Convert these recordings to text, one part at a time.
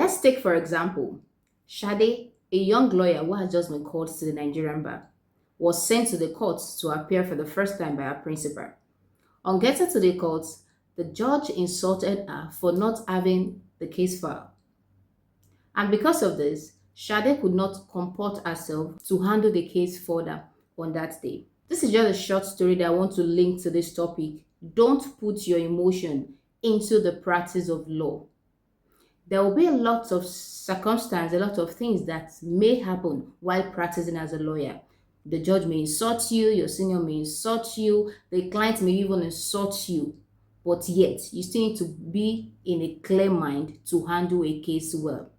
Let's take, for example, Shade, a young lawyer who has just been called to the Nigerian bar, was sent to the court to appear for the first time by her principal. On getting to the court, the judge insulted her for not having the case file. And because of this, Shade could not comport herself to handle the case further on that day. This is just a short story that I want to link to this topic. Don't put your emotion into the practice of law. There will be a lot of circumstances, a lot of things that may happen while practicing as a lawyer. The judge may insult you, your senior may insult you, the client may even insult you, but yet you still need to be in a clear mind to handle a case well.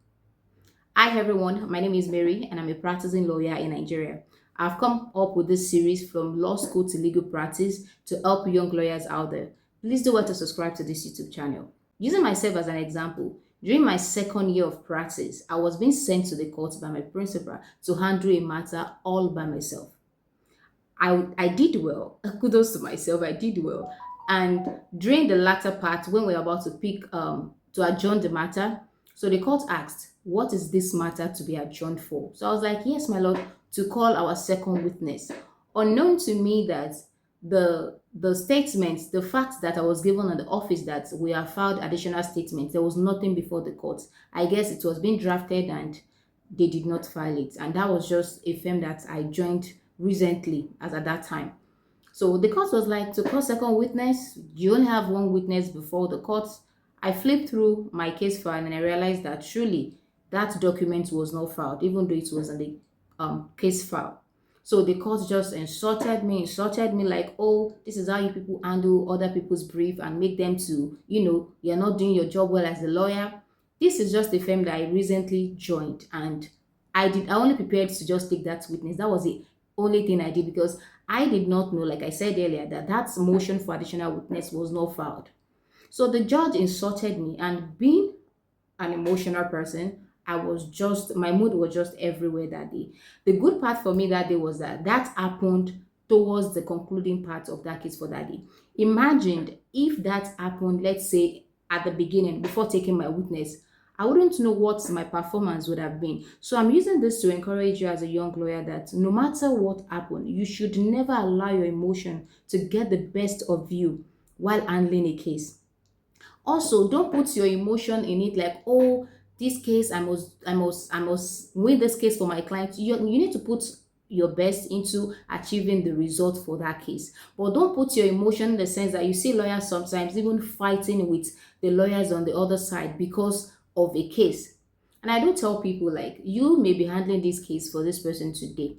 Hi everyone, my name is Mary and I'm a practicing lawyer in Nigeria. I've come up with this series from law school to legal practice to help young lawyers out there. Please do well to subscribe to this YouTube channel. Using myself as an example, during my second year of practice, I was being sent to the court by my principal to handle a matter all by myself. I did well. Kudos to myself, I did well. And during the latter part, when we were about to adjourn the matter, so the court asked, what is this matter to be adjourned for? So I was like, yes, my lord, to call our second witness. Unknown to me that the statements, the fact that I was given on the office that we have filed additional statements, there was nothing before the court. I guess it was being drafted and they did not file it. And that was just a firm that I joined recently as at that time. So the court was like, to call second witness, you only have one witness before the court. I flipped through my case file and I realized that truly that document was not filed, even though it was in the case file. So the court just insulted me like, oh, this is how you people handle other people's brief and make them to, you're not doing your job well as a lawyer. This is just a firm that I recently joined, and I only prepared to just take that witness. That was the only thing I did because I did not know, like I said earlier, that motion for additional witness was not filed. So the judge insulted me, and being an emotional person, my mood was just everywhere that day. The good part for me that day was that happened towards the concluding part of that case for that day. Imagine if that happened, let's say at the beginning, before taking my witness, I wouldn't know what my performance would have been. So I'm using this to encourage you as a young lawyer that no matter what happened, you should never allow your emotion to get the best of you while handling a case. Also, don't put your emotion in it like, oh, this case, I must win this case for my client. You need to put your best into achieving the result for that case. But don't put your emotion in the sense that you see lawyers sometimes even fighting with the lawyers on the other side because of a case. And I do tell people, like, you may be handling this case for this person today.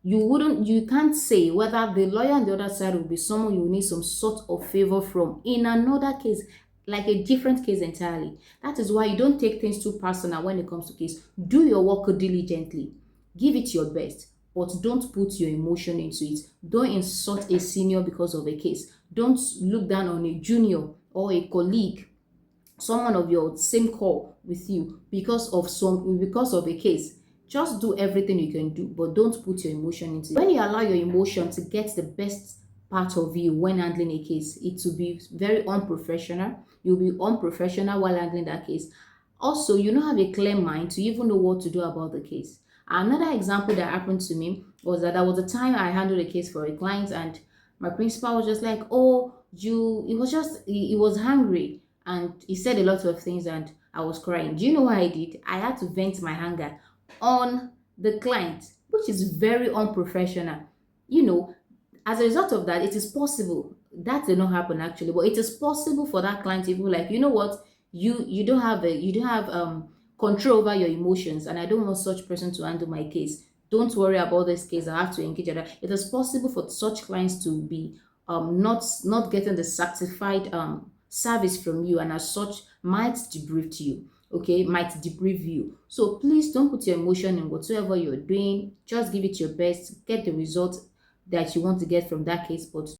You can't say whether the lawyer on the other side will be someone you will need some sort of favor from in another case, like a different case entirely. That is why you don't take things too personal when it comes to case. Do your work diligently. Give it your best, but don't put your emotion into it. Don't insult a senior because of a case. Don't look down on a junior or a colleague, someone of your same call with you because of a case. Just do everything you can do, but don't put your emotion into it. When you allow your emotion to get the best part of you when handling a case, it will be very unprofessional. You'll be unprofessional while handling that case. Also, you don't have a clear mind to even know what to do about the case. Another example that happened to me was that there was a time I handled a case for a client, and my principal was just like, oh, he was hungry, and he said a lot of things, and I was crying. Do you know what I did? I had to vent my anger on the client, which is very unprofessional. As a result of that, it is possible that did not happen actually, but it is possible for that client to be like, you know what, you don't have control over your emotions, and I don't want such person to handle my case. Don't worry about this case. I have to engage other. It is possible for such clients to be not getting the satisfied service from you, and as such might debrief you. Okay, might debrief you. So please don't put your emotion in whatsoever you're doing. Just give it your best, get the result that you want to get from that case, but